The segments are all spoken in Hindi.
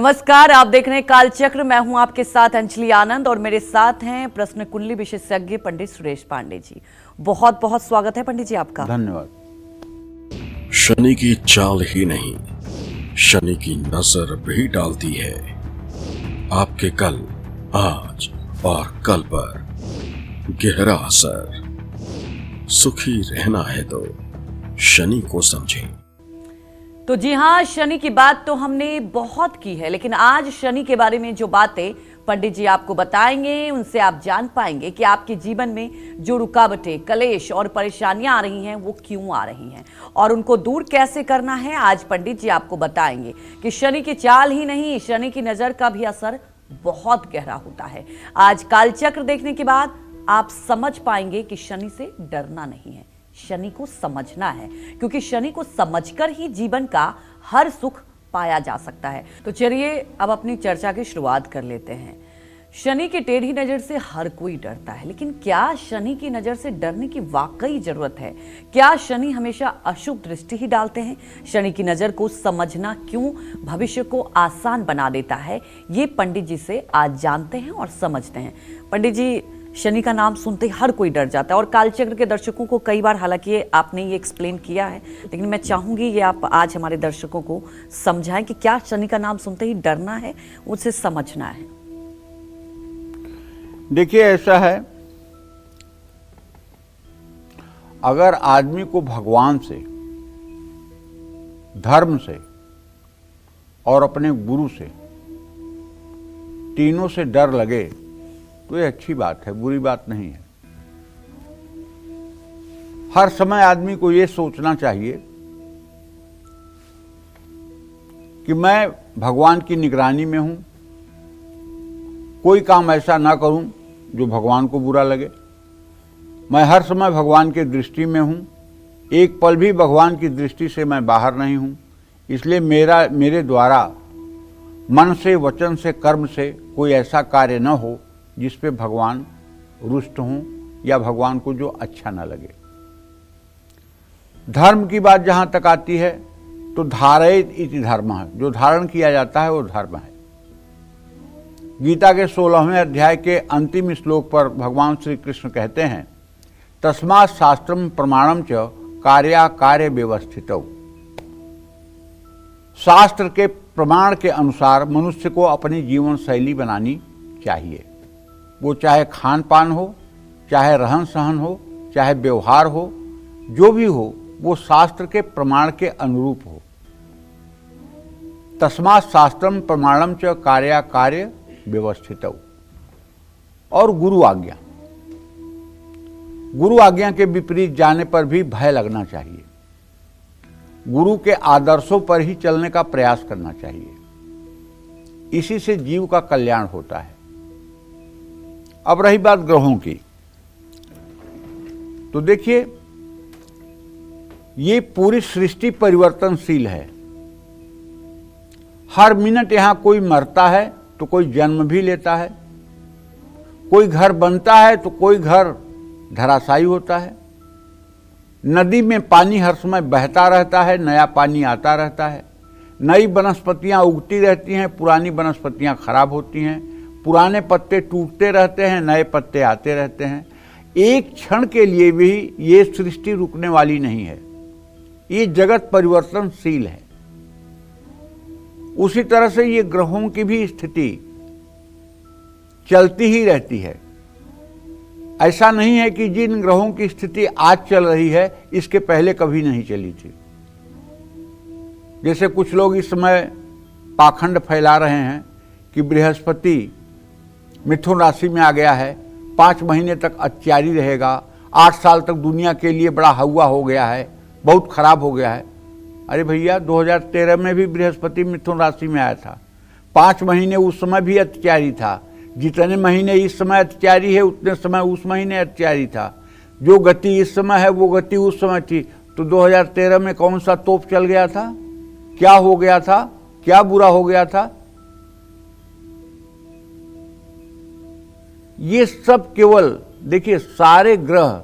नमस्कार, आप देख रहे हैं कालचक्र। मैं हूं आपके साथ अंजलि आनंद और मेरे साथ हैं प्रश्न कुंडली विशेषज्ञ पंडित सुरेश पांडे जी। बहुत बहुत स्वागत है पंडित जी आपका। धन्यवाद। शनि की चाल ही नहीं, शनि की नजर भी डालती है आपके कल, आज और कल पर गहरा असर। सुखी रहना है तो शनि को समझें। तो जी हाँ, शनि की बात तो हमने बहुत की है, लेकिन आज शनि के बारे में जो बातें पंडित जी आपको बताएंगे उनसे आप जान पाएंगे कि आपके जीवन में जो रुकावटें, कलेश और परेशानियां आ रही हैं वो क्यों आ रही हैं और उनको दूर कैसे करना है। आज पंडित जी आपको बताएंगे कि शनि की चाल ही नहीं, शनि की नजर का भी असर बहुत गहरा होता है। आज कालचक्र देखने के बाद आप समझ पाएंगे कि शनि से डरना नहीं है, शनि को समझना है, क्योंकि शनि को समझकर ही जीवन का हर सुख पाया जा सकता है। तो चलिए अब अपनी चर्चा की शुरुआत कर लेते हैं। शनि की टेढ़ी नजर से हर कोई डरता है, लेकिन क्या शनि की नजर से डरने की वाकई जरूरत है? क्या शनि हमेशा अशुभ दृष्टि ही डालते हैं? शनि की नजर को समझना क्यों भविष्य को आसान बना देता है, ये पंडित जी से आज जानते हैं और समझते हैं। पंडित जी, शनि का नाम सुनते ही हर कोई डर जाता है और कालचक्र के दर्शकों को कई बार हालांकि आपने ये एक्सप्लेन किया है, लेकिन मैं चाहूंगी ये आप आज हमारे दर्शकों को समझाएं कि क्या शनि का नाम सुनते ही डरना है, उसे समझना है। देखिए, ऐसा है, अगर आदमी को भगवान से, धर्म से और अपने गुरु से, तीनों से डर लगे तो ये अच्छी बात है, बुरी बात नहीं है। हर समय आदमी को ये सोचना चाहिए कि मैं भगवान की निगरानी में हूं, कोई काम ऐसा ना करूं जो भगवान को बुरा लगे। मैं हर समय भगवान के दृष्टि में हूं, एक पल भी भगवान की दृष्टि से मैं बाहर नहीं हूं। इसलिए मेरे द्वारा मन से, वचन से, कर्म से कोई ऐसा कार्य न हो जिस पे भगवान रुष्ट हों या भगवान को जो अच्छा न लगे। धर्म की बात जहां तक आती है तो धारयेत इति धर्म है, जो धारण किया जाता है वो धर्म है। गीता के 16वें अध्याय के अंतिम श्लोक पर भगवान श्री कृष्ण कहते हैं, तस्मात् शास्त्रम प्रमाणम च कार्याकार्य व्यवस्थितौ। शास्त्र के प्रमाण के अनुसार मनुष्य को अपनी जीवन शैली बनानी चाहिए। वो चाहे खान पान हो, चाहे रहन सहन हो, चाहे व्यवहार हो, जो भी हो वो शास्त्र के प्रमाण के अनुरूप हो। तस्मात् शास्त्रम प्रमाणम च कार्याकार्य व्यवस्थितौ। और गुरु आज्ञा, गुरु आज्ञा के विपरीत जाने पर भी भय लगना चाहिए। गुरु के आदर्शों पर ही चलने का प्रयास करना चाहिए। इसी से जीव का कल्याण होता है। अब रही बात ग्रहों की, तो देखिए, ये पूरी सृष्टि परिवर्तनशील है। हर मिनट यहां कोई मरता है तो कोई जन्म भी लेता है, कोई घर बनता है तो कोई घर धराशायी होता है। नदी में पानी हर समय बहता रहता है, नया पानी आता रहता है। नई वनस्पतियां उगती रहती हैं, पुरानी वनस्पतियां खराब होती हैं। पुराने पत्ते टूटते रहते हैं, नए पत्ते आते रहते हैं। एक क्षण के लिए भी ये सृष्टि रुकने वाली नहीं है। ये जगत परिवर्तनशील है। उसी तरह से ये ग्रहों की भी स्थिति चलती ही रहती है। ऐसा नहीं है कि जिन ग्रहों की स्थिति आज चल रही है इसके पहले कभी नहीं चली थी। जैसे कुछ लोग इस समय पाखंड फैला रहे हैं कि बृहस्पति मिथुन राशि में आ गया है, 5 महीने तक अत्यारी रहेगा, 8 साल तक दुनिया के लिए बड़ा हवा हो गया है, बहुत खराब हो गया है। अरे भैया, 2013 में भी बृहस्पति मिथुन राशि में आया था, 5 महीने उस समय भी अत्यारी था। जितने महीने इस समय अत्यारी है उतने समय उस महीने अत्यारी था। जो गति इस समय है वो गति उस समय थी। तो 2013 में कौन सा तोप चल गया था, क्या हो गया था, क्या बुरा हो गया था? ये सब केवल देखिए, सारे ग्रह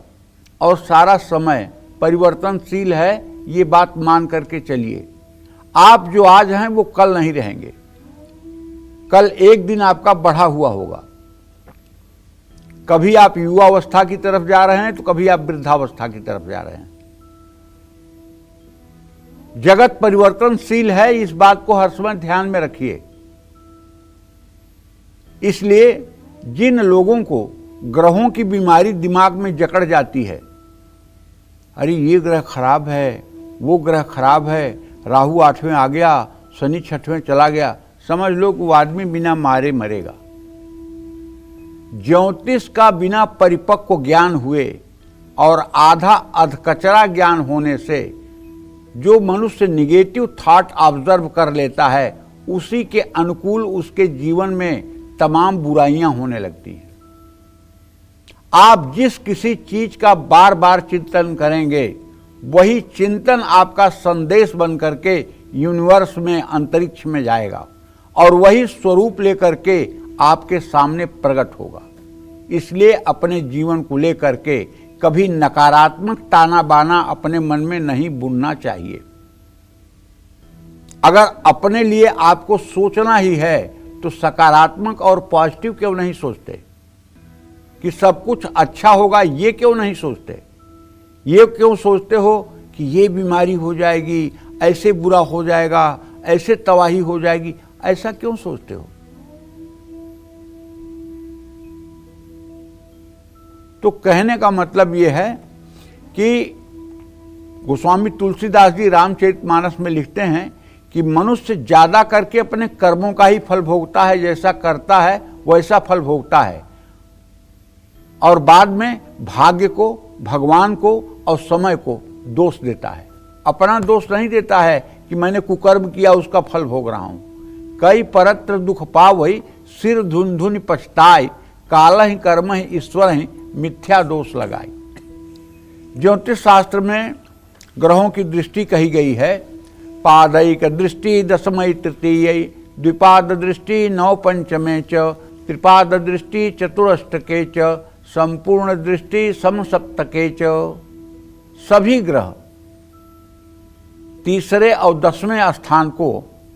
और सारा समय परिवर्तनशील है, ये बात मान करके चलिए। आप जो आज हैं वो कल नहीं रहेंगे। कल एक दिन आपका बढ़ा हुआ होगा। कभी आप युवावस्था की तरफ जा रहे हैं तो कभी आप वृद्धावस्था की तरफ जा रहे हैं। जगत परिवर्तनशील है, इस बात को हर समय ध्यान में रखिए। इसलिए जिन लोगों को ग्रहों की बीमारी दिमाग में जकड़ जाती है, अरे ये ग्रह खराब है, वो ग्रह खराब है, राहु 8वें आ गया, शनि 6वें चला गया, समझ लो कि वो आदमी बिना मारे मरेगा। ज्योतिष का बिना परिपक्व ज्ञान हुए और आधा अधकचरा ज्ञान होने से जो मनुष्य निगेटिव थॉट ऑब्जर्व कर लेता है, उसी के अनुकूल उसके जीवन में तमाम बुराइयां होने लगती हैं। आप जिस किसी चीज का बार बार चिंतन करेंगे, वही चिंतन आपका संदेश बन करके यूनिवर्स में, अंतरिक्ष में जाएगा और वही स्वरूप लेकर के आपके सामने प्रकट होगा। इसलिए अपने जीवन को लेकर के कभी नकारात्मक ताना बाना अपने मन में नहीं बुनना चाहिए। अगर अपने लिए आपको सोचना ही है तो सकारात्मक और पॉजिटिव क्यों नहीं सोचते? कि सब कुछ अच्छा होगा, ये क्यों नहीं सोचते? ये क्यों सोचते हो कि ये बीमारी हो जाएगी, ऐसे बुरा हो जाएगा, ऐसे तबाही हो जाएगी? ऐसा क्यों सोचते हो? तो कहने का मतलब ये है कि गोस्वामी तुलसीदास जी रामचरितमानस में लिखते हैं कि मनुष्य ज्यादा करके अपने कर्मों का ही फल भोगता है, जैसा करता है वैसा फल भोगता है, और बाद में भाग्य को, भगवान को और समय को दोष देता है। अपना दोष नहीं देता है कि मैंने कुकर्म किया उसका फल भोग रहा हूं। कई परत्र दुख पावई, सिर धुन धुन पछताई, कालहि कर्महि ईश्वरहि मिथ्या दोष लगाई। ज्योतिष शास्त्र में ग्रहों की दृष्टि कही गई है। पादैक दृष्टि दशमय तृतीय, द्विपाद दृष्टि नव पंचमे च, त्रिपाद दृष्टि चतुरष्टके च, संपूर्ण दृष्टि समसप्तके च। सभी ग्रह तीसरे और 10वें स्थान को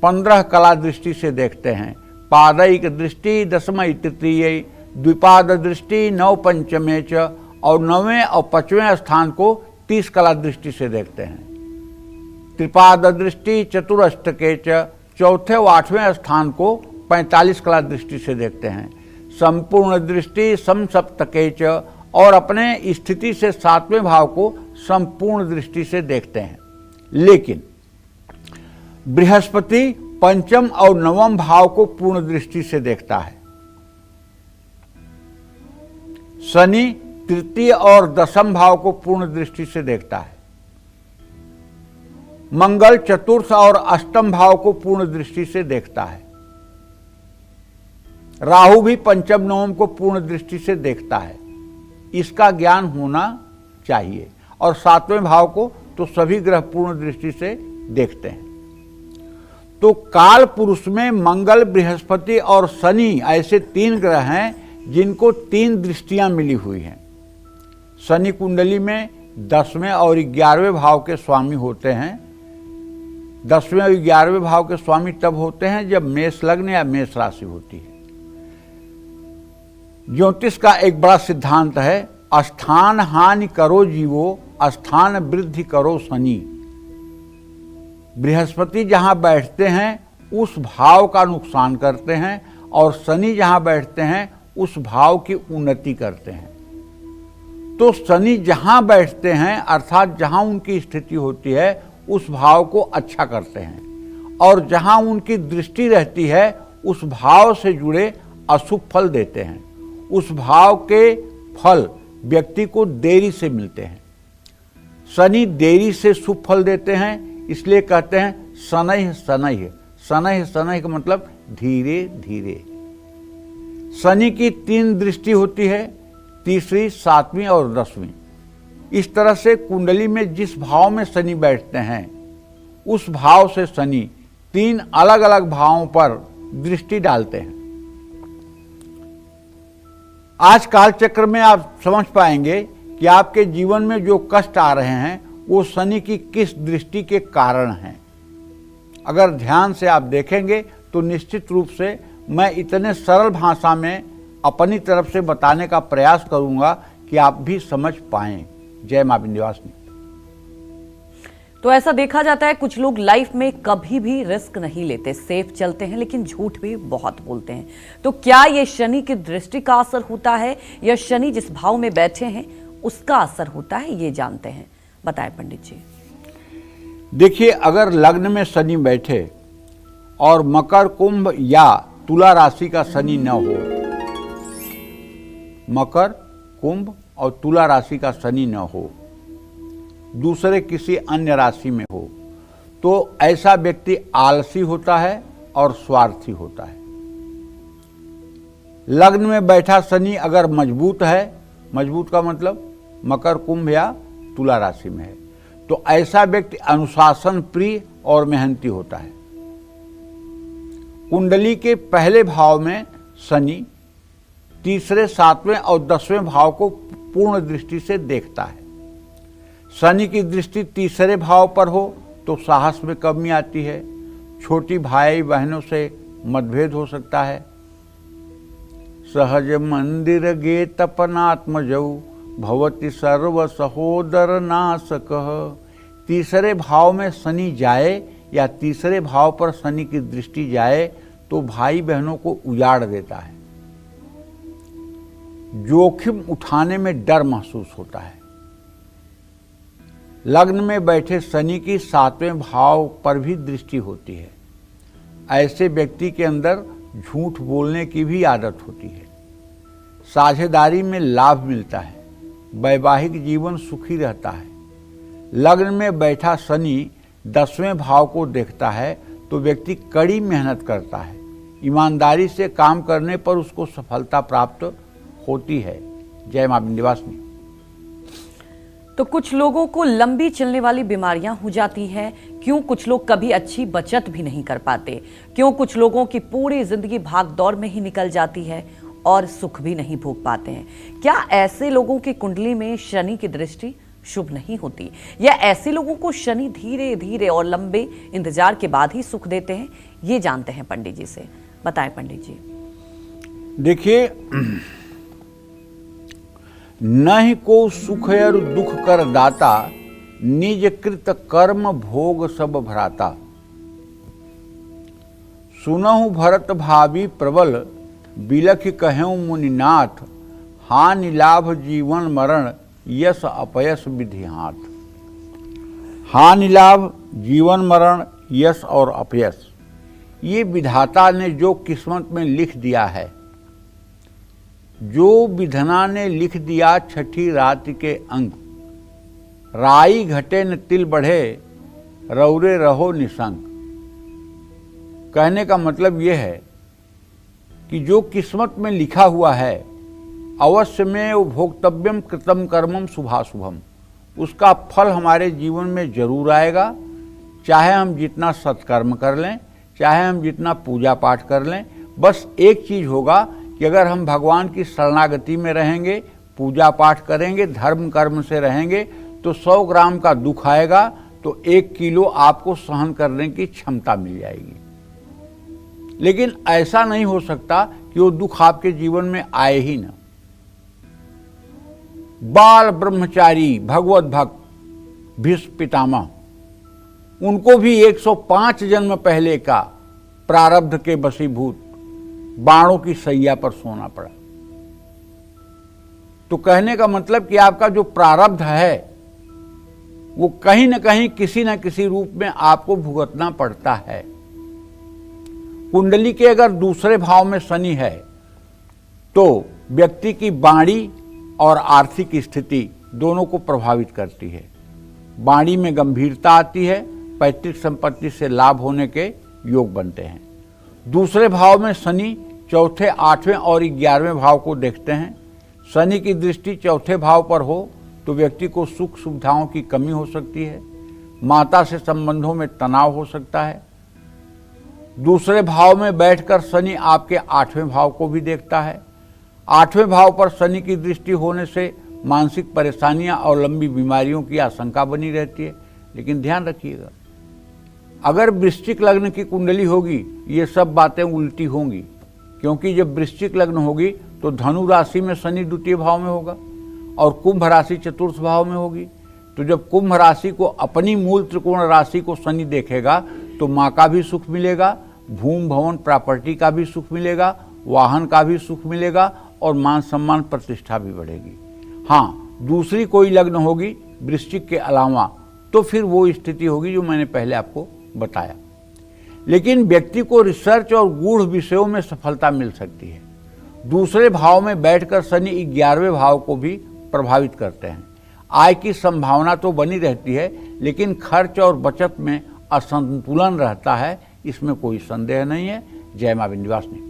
15 कला दृष्टि से देखते हैं। पादैक दृष्टि दशमय तृतीय, द्विपाद दृष्टि नव पंचमे च, और 9वें और 5वें स्थान को 30 कला दृष्टि से देखते हैं। त्रिपाद दृष्टि चतुरष्टके च, चौथे व 8वें स्थान को 45 कला दृष्टि से देखते हैं। संपूर्ण दृष्टि समसप्तके च, और अपने स्थिति से 7वें भाव को संपूर्ण दृष्टि से देखते हैं। लेकिन बृहस्पति पंचम और 9वें भाव को पूर्ण दृष्टि से देखता है। शनि तृतीय और 10वें भाव को पूर्ण दृष्टि से देखता है। मंगल चतुर्थ और 8वें भाव को पूर्ण दृष्टि से देखता है। राहु भी पंचम नवम को पूर्ण दृष्टि से देखता है। इसका ज्ञान होना चाहिए। और 7वें भाव को तो सभी ग्रह पूर्ण दृष्टि से देखते हैं। तो काल पुरुष में मंगल, बृहस्पति और शनि ऐसे 3 ग्रह हैं जिनको 3 दृष्टियां मिली हुई हैं। शनि कुंडली में 10वें और 11वें भाव के स्वामी होते हैं। 10वें और 11वें भाव के स्वामी तब होते हैं जब मेष लग्न या मेष राशि होती है। ज्योतिष का एक बड़ा सिद्धांत है, स्थान हानि करो जीवो, स्थान वृद्धि करो शनि। बृहस्पति जहां बैठते हैं उस भाव का नुकसान करते हैं, और शनि जहां बैठते हैं उस भाव की उन्नति करते हैं। तो शनि जहां बैठते हैं अर्थात जहां उनकी स्थिति होती है उस भाव को अच्छा करते हैं, और जहां उनकी दृष्टि रहती है उस भाव से जुड़े अशुभ फल देते हैं। उस भाव के फल व्यक्ति को देरी से मिलते हैं। शनि देरी से शुभ फल देते हैं, इसलिए कहते हैं शनैः शनैः। शनैः शनैः का मतलब धीरे धीरे। शनि की 3 दृष्टि होती है, तीसरी, 7वीं और 10वीं। इस तरह से कुंडली में जिस भाव में शनि बैठते हैं उस भाव से शनि 3 अलग अलग भावों पर दृष्टि डालते हैं। आज कालचक्र में आप समझ पाएंगे कि आपके जीवन में जो कष्ट आ रहे हैं वो शनि की किस दृष्टि के कारण हैं। अगर ध्यान से आप देखेंगे तो निश्चित रूप से मैं इतने सरल भाषा में अपनी तरफ से बताने का प्रयास करूंगा कि आप भी समझ पाएं। जय मां विंध्यवासिनी। तो ऐसा देखा जाता है कुछ लोग लाइफ में कभी भी रिस्क नहीं लेते, सेफ चलते हैं, लेकिन झूठ भी बहुत बोलते हैं। तो क्या ये शनि की दृष्टि का असर होता है या शनि जिस भाव में बैठे हैं उसका असर होता है, ये जानते हैं। बताएं पंडित जी। देखिए, अगर लग्न में शनि बैठे और मकर, कुंभ या तुला राशि का शनि न हो, मकर, कुंभ और तुला राशि का शनि न हो, दूसरे किसी अन्य राशि में हो, तो ऐसा व्यक्ति आलसी होता है और स्वार्थी होता है। लग्न में बैठा शनि अगर मजबूत है, मजबूत का मतलब मकर, कुंभ या तुला राशि में है, तो ऐसा व्यक्ति अनुशासन प्रिय और मेहनती होता है। कुंडली के पहले भाव में शनि तीसरे, सातवें और 10वें भाव को पूर्ण दृष्टि से देखता है। शनि की दृष्टि तीसरे भाव पर हो तो साहस में कमी आती है, छोटी भाई बहनों से मतभेद हो सकता है। सहज मंदिर गे तपनात्मजौ भवति सर्व सहोदर नाशकः। तीसरे भाव में शनि जाए या तीसरे भाव पर शनि की दृष्टि जाए तो भाई बहनों को उजाड़ देता है। जोखिम उठाने में डर महसूस होता है। लग्न में बैठे शनि की 7वें भाव पर भी दृष्टि होती है। ऐसे व्यक्ति के अंदर झूठ बोलने की भी आदत होती है। साझेदारी में लाभ मिलता है। वैवाहिक जीवन सुखी रहता है। लग्न में बैठा शनि 10वें भाव को देखता है तो व्यक्ति कड़ी मेहनत करता है। ईमानदारी से काम करने पर उसको सफलता प्राप्त होती है। जय मां विंध्यवासिनी। तो कुछ लोगों को लंबी चलने वाली बीमारियां हो जाती हैं। क्यों कुछ लोग कभी अच्छी बचत भी नहीं कर पाते? क्यों कुछ लोगों की पूरी जिंदगी भाग दौड़ में ही निकल जाती है और सुख भी नहीं भोग पाते हैं? क्या ऐसे लोगों की कुंडली में शनि की दृष्टि शुभ नहीं होती, या ऐसे लोगों को शनि धीरे धीरे और लंबे इंतजार के बाद ही सुख देते हैं? ये जानते हैं पंडित जी से। बताएं पंडित जी। देखिए, नहीं को सुख और दुख कर दाता, निज कृत कर्म भोग सब भ्राता। सुनहु भरत भावी प्रबल, बिलख कहूँ मुनिनाथ। हानि लाभ जीवन मरण, यश अपयश विधि हाथ। हानि लाभ, जीवन मरण, यश और अपयश, ये विधाता ने जो किस्मत में लिख दिया है, जो विधना ने लिख दिया छठी रात के अंक। राई घटे न तिल बढ़े, रौरे रहो निसंक। कहने का मतलब यह है कि जो किस्मत में लिखा हुआ है, अवश्य में भोक्तव्यम कृतम कर्मम शुभाशुभम, उसका फल हमारे जीवन में जरूर आएगा। चाहे हम जितना सत्कर्म कर लें, चाहे हम जितना पूजा पाठ कर लें, बस एक चीज होगा कि अगर हम भगवान की शरणागति में रहेंगे, पूजा पाठ करेंगे, धर्म कर्म से रहेंगे, तो 100 ग्राम का दुख आएगा तो 1 किलो आपको सहन करने की क्षमता मिल जाएगी। लेकिन ऐसा नहीं हो सकता कि वो दुख आपके जीवन में आए ही ना। बाल ब्रह्मचारी भगवत भक्त भीष्म पितामह, उनको भी 105 जन्म पहले का प्रारब्ध के वशीभूत बाणों की सैया पर सोना पड़ा। तो कहने का मतलब कि आपका जो प्रारब्ध है वो कहीं न कहीं किसी न किसी रूप में आपको भुगतना पड़ता है। कुंडली के अगर दूसरे भाव में शनि है तो व्यक्ति की वाणी और आर्थिक स्थिति दोनों को प्रभावित करती है। वाणी में गंभीरता आती है, पैतृक संपत्ति से लाभ होने के योग बनते हैं। दूसरे भाव में शनि चौथे, 8वें और 11वें भाव को देखते हैं। शनि की दृष्टि चौथे भाव पर हो तो व्यक्ति को सुख सुविधाओं की कमी हो सकती है। माता से संबंधों में तनाव हो सकता है। दूसरे भाव में बैठकर शनि आपके 8वें भाव को भी देखता है। 8वें भाव पर शनि की दृष्टि होने से मानसिक परेशानियां और लंबी बीमारियों की आशंका बनी रहती है। लेकिन ध्यान रखिएगा, अगर वृश्चिक लग्न की कुंडली होगी ये सब बातें उल्टी होंगी। क्योंकि जब वृश्चिक लग्न होगी तो धनु राशि में शनि द्वितीय भाव में होगा और कुंभ राशि चतुर्थ भाव में होगी। तो जब कुंभ राशि को अपनी मूल त्रिकोण राशि को शनि देखेगा तो माँ का भी सुख मिलेगा, भूमि भवन प्रॉपर्टी का भी सुख मिलेगा, वाहन का भी सुख मिलेगा और मान सम्मान प्रतिष्ठा भी बढ़ेगी। हाँ, दूसरी कोई लग्न होगी वृश्चिक के अलावा तो फिर वो स्थिति होगी जो मैंने पहले आपको बताया। लेकिन व्यक्ति को रिसर्च और गूढ़ विषयों में सफलता मिल सकती है। दूसरे भाव में बैठकर शनि 11वें भाव को भी प्रभावित करते हैं। आय की संभावना तो बनी रहती है, लेकिन खर्च और बचत में असंतुलन रहता है, इसमें कोई संदेह नहीं है। जय मां विंध्यवासिनी।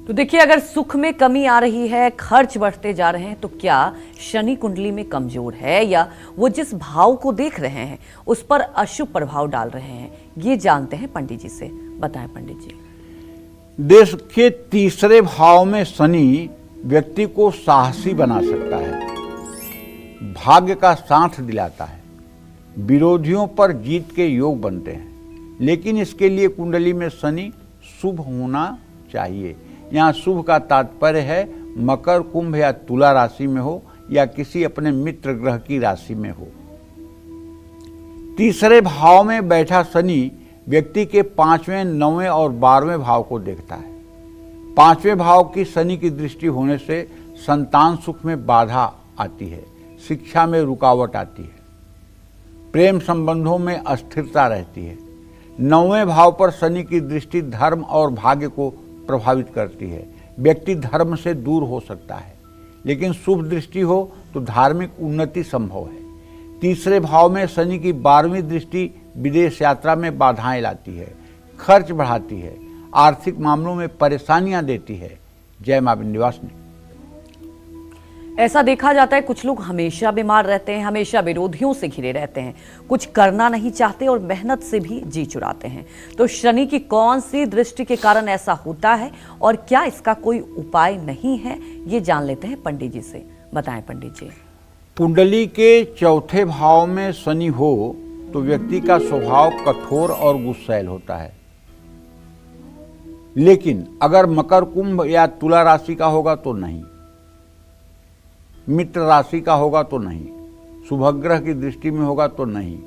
तो देखिए, अगर सुख में कमी आ रही है, खर्च बढ़ते जा रहे हैं, तो क्या शनि कुंडली में कमजोर है या वो जिस भाव को देख रहे हैं उस पर अशुभ प्रभाव डाल रहे हैं? ये जानते हैं पंडित जी से। बताएं पंडित जी। देश के तीसरे भाव में शनि व्यक्ति को साहसी बना सकता है, भाग्य का साथ दिलाता है, विरोधियों पर जीत के योग बनते हैं। लेकिन इसके लिए कुंडली में शनि शुभ होना चाहिए। यहाँ शुभ का तात्पर्य है मकर, कुंभ या तुला राशि में हो या किसी अपने मित्र ग्रह की राशि में हो। तीसरे भाव में बैठा शनि व्यक्ति के 5वें, 9वें और 12वें भाव को देखता है। 5वें भाव की शनि की दृष्टि होने से संतान सुख में बाधा आती है, शिक्षा में रुकावट आती है, प्रेम संबंधों में अस्थिरता रहती है। 9वें भाव पर शनि की दृष्टि धर्म और भाग्य को प्रभावित करती है। व्यक्ति धर्म से दूर हो सकता है, लेकिन शुभ दृष्टि हो तो धार्मिक उन्नति संभव है। तीसरे भाव में शनि की 12वीं दृष्टि विदेश यात्रा में बाधाएं लाती है, खर्च बढ़ाती है, आर्थिक मामलों में परेशानियां देती है। जय मां विंध्यवासिनी। ऐसा देखा जाता है कुछ लोग हमेशा बीमार रहते हैं, हमेशा विरोधियों से घिरे रहते हैं, कुछ करना नहीं चाहते और मेहनत से भी जी चुराते हैं। तो शनि की कौन सी दृष्टि के कारण ऐसा होता है और क्या इसका कोई उपाय नहीं है, ये जान लेते हैं पंडित जी से। बताएं पंडित जी। कुंडली के चौथे भाव में शनि हो तो व्यक्ति का स्वभाव कठोर और गुस्सैल होता है। लेकिन अगर मकर, कुंभ या तुला राशि का होगा तो नहीं, मित्र राशि का होगा तो नहीं, शुभग्रह की दृष्टि में होगा तो नहीं,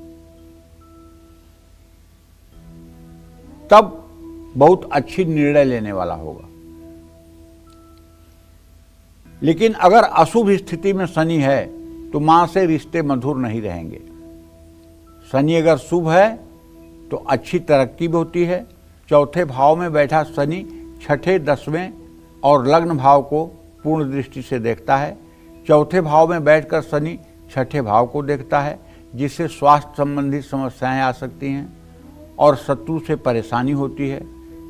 तब बहुत अच्छी निर्णय लेने वाला होगा। लेकिन अगर अशुभ स्थिति में शनि है तो मां से रिश्ते मधुर नहीं रहेंगे। शनि अगर शुभ है तो अच्छी तरक्की भी होती है। चौथे भाव में बैठा शनि छठे, 10वें और लग्न भाव को पूर्ण दृष्टि से देखता है। चौथे भाव में बैठकर शनि छठे भाव को देखता है, जिससे स्वास्थ्य संबंधी समस्याएं आ सकती हैं और शत्रु से परेशानी होती है।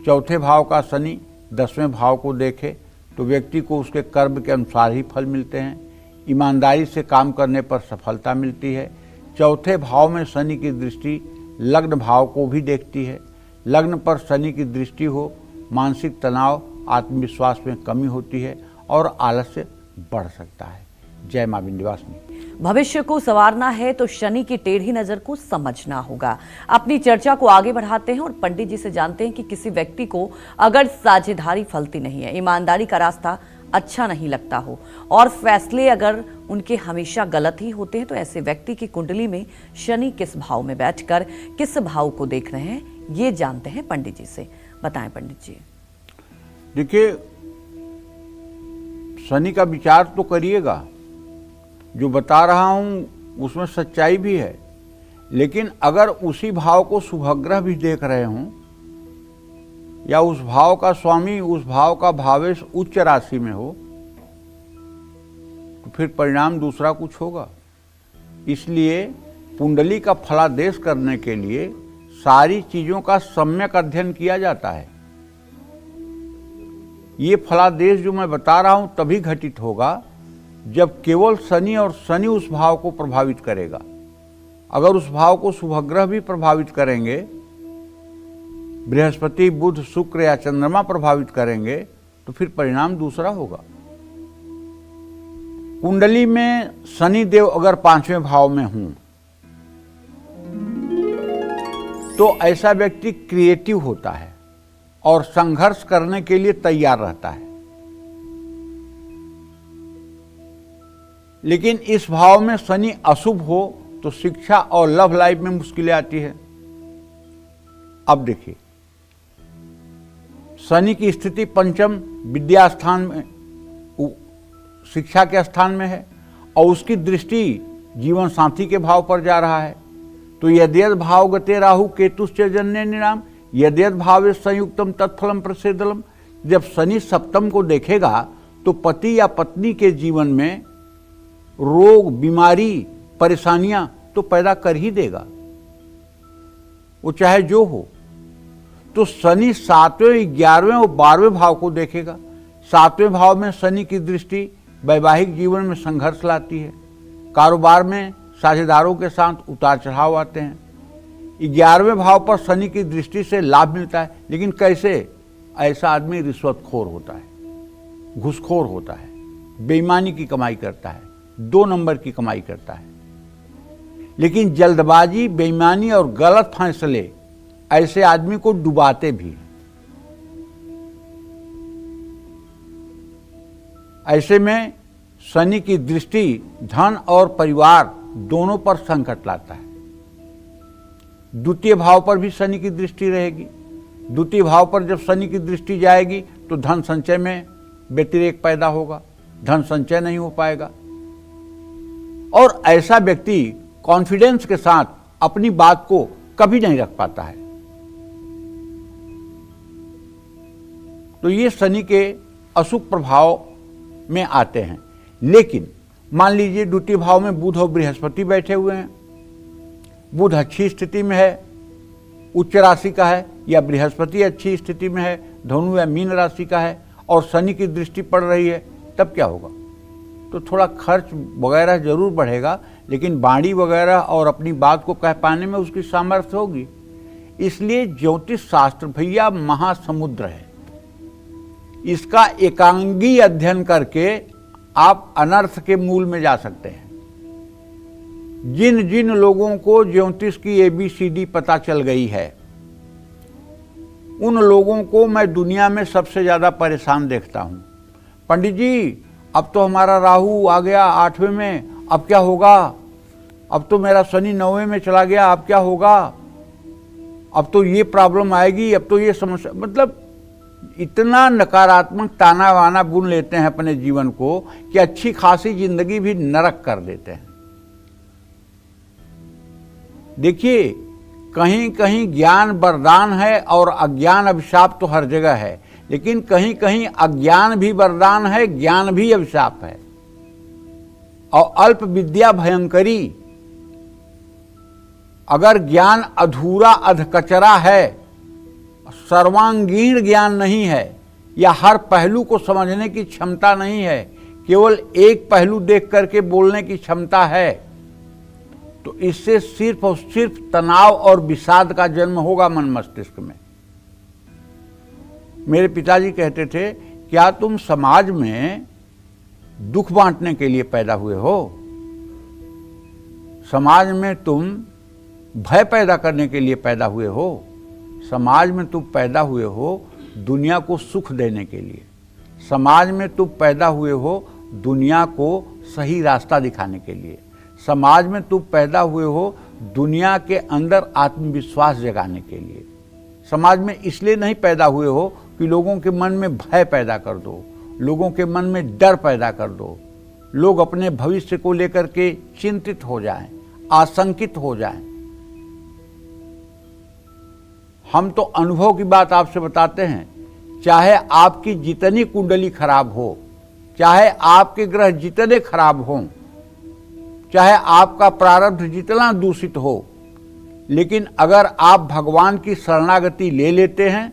चौथे भाव का शनि 10वें भाव को देखे तो व्यक्ति को उसके कर्म के अनुसार ही फल मिलते हैं। ईमानदारी से काम करने पर सफलता मिलती है। चौथे भाव में शनि की दृष्टि लग्न भाव को भी देखती है। लग्न पर शनि की दृष्टि हो, मानसिक तनाव, आत्मविश्वास में कमी होती है और आलस्य बढ़ सकता है। जय मां विंध्यवासिनी। भविष्य को संवारना है तो शनि की टेढ़ी नजर को समझना होगा। अपनी चर्चा को आगे बढ़ाते हैं और पंडित जी से जानते हैं कि किसी व्यक्ति को अगर साझेदारी फलती नहीं है, ईमानदारी का रास्ता अच्छा नहीं लगता हो और फैसले अगर उनके हमेशा गलत ही होते हैं, तो ऐसे व्यक्ति की कुंडली में शनि किस भाव में बैठकर किस भाव को देख रहे हैं, ये जानते हैं पंडित जी से। बताएं पंडित जी। देखिए, शनि का विचार तो करिएगा, जो बता रहा हूं उसमें सच्चाई भी है। लेकिन अगर उसी भाव को शुभग्रह भी देख रहे हों या उस भाव का स्वामी उस भाव का भावेश उच्च राशि में हो तो फिर परिणाम दूसरा कुछ होगा। इसलिए कुंडली का फलादेश करने के लिए सारी चीजों का सम्यक अध्ययन किया जाता है। ये फलादेश जो मैं बता रहा हूं तभी घटित होगा जब केवल शनि और शनि उस भाव को प्रभावित करेगा। अगर उस भाव को शुभग्रह भी प्रभावित करेंगे, बृहस्पति, बुध, शुक्र या चंद्रमा प्रभावित करेंगे, तो फिर परिणाम दूसरा होगा। कुंडली में शनि देव अगर 5वें भाव में हूं तो ऐसा व्यक्ति क्रिएटिव होता है, और संघर्ष करने के लिए तैयार रहता है। लेकिन इस भाव में शनि अशुभ हो तो शिक्षा और लव लाइफ में मुश्किलें आती है। अब देखिए, शनि की स्थिति पंचम विद्या स्थान में, शिक्षा के स्थान में है और उसकी दृष्टि जीवन साथी के भाव पर जा रहा है। तो यद्यद भाव गते राहु केतुश्च जन्य निराम यद्यद भावे संयुक्तम तत्फलम प्रसेदलम। जब शनि सप्तम को देखेगा तो पति या पत्नी के जीवन में रोग, बीमारी, परेशानियां तो पैदा कर ही देगा, वो चाहे जो हो। तो शनि 7वें, 11वें और 12वें भाव को देखेगा। 7वें भाव में शनि की दृष्टि वैवाहिक जीवन में संघर्ष लाती है, कारोबार में साझेदारों के साथ उतार चढ़ाव आते हैं। 11वें भाव पर शनि की दृष्टि से लाभ मिलता है, लेकिन कैसे? ऐसा आदमी रिश्वतखोर होता है, घूसखोर होता है, बेईमानी की कमाई करता है, 2 नंबर की कमाई करता है। लेकिन जल्दबाजी, बेईमानी और गलत फैसले ऐसे आदमी को डुबाते भी हैं। ऐसे में शनि की दृष्टि धन और परिवार दोनों पर संकट लाता है। द्वितीय भाव पर भी शनि की दृष्टि रहेगी। द्वितीय भाव पर जब शनि की दृष्टि जाएगी तो धन संचय में व्यतिरेक पैदा होगा, धन संचय नहीं हो पाएगा और ऐसा व्यक्ति कॉन्फिडेंस के साथ अपनी बात को कभी नहीं रख पाता है। तो ये शनि के अशुभ प्रभाव में आते हैं। लेकिन मान लीजिए द्वितीय भाव में बुध और बृहस्पति बैठे हुए हैं, बुध अच्छी स्थिति में है, उच्च राशि का है, या बृहस्पति अच्छी स्थिति में है, धनु या मीन राशि का है, और शनि की दृष्टि पड़ रही है, तब क्या होगा? तो थोड़ा खर्च वगैरह जरूर बढ़ेगा, लेकिन बाणी वगैरह और अपनी बात को कह पाने में उसकी सामर्थ्य होगी। इसलिए ज्योतिष शास्त्र भैया महासमुद्र है, इसका एकांगी अध्ययन करके आप अनर्थ के मूल में जा सकते हैं। जिन जिन लोगों को ज्योतिष की ABCD पता चल गई है, उन लोगों को मैं दुनिया में सबसे ज्यादा परेशान देखता हूं। पंडित जी, अब तो हमारा राहु आ गया 8वें में, अब क्या होगा? अब तो मेरा शनि 9वें में चला गया, अब क्या होगा? अब तो ये प्रॉब्लम आएगी, अब तो ये समस्या। मतलब इतना नकारात्मक ताना वाना बुन लेते हैं अपने जीवन को कि अच्छी खासी जिंदगी भी नरक कर देते हैं। देखिए, कहीं कहीं ज्ञान वरदान है और अज्ञान अभिशाप तो हर जगह है, लेकिन कहीं कहीं अज्ञान भी वरदान है, ज्ञान भी अभिशाप है। और अल्प विद्या भयंकरी। अगर ज्ञान अधूरा अधकचरा है, सर्वांगीण ज्ञान नहीं है, या हर पहलू को समझने की क्षमता नहीं है, केवल एक पहलू देख करके बोलने की क्षमता है, तो इससे सिर्फ और सिर्फ तनाव और विषाद का जन्म होगा मन मस्तिष्क में। मेरे पिताजी कहते थे, क्या तुम समाज में दुख बांटने के लिए पैदा हुए हो? समाज में तुम भय पैदा करने के लिए पैदा हुए हो? समाज में तुम पैदा हुए हो दुनिया को सुख देने के लिए। समाज में तुम पैदा हुए हो दुनिया को सही रास्ता दिखाने के लिए। समाज में तुम पैदा हुए हो दुनिया के अंदर आत्मविश्वास जगाने के लिए। समाज में इसलिए नहीं पैदा हुए हो कि लोगों के मन में भय पैदा कर दो, लोगों के मन में डर पैदा कर दो, लोग अपने भविष्य को लेकर के चिंतित हो जाएं, आशंकित हो जाएं। हम तो अनुभव की बात आपसे बताते हैं। चाहे आपकी जितनी कुंडली खराब हो, चाहे आपके ग्रह जितने खराब हों, चाहे आपका प्रारब्ध जितना दूषित हो, लेकिन अगर आप भगवान की शरणागति ले लेते हैं,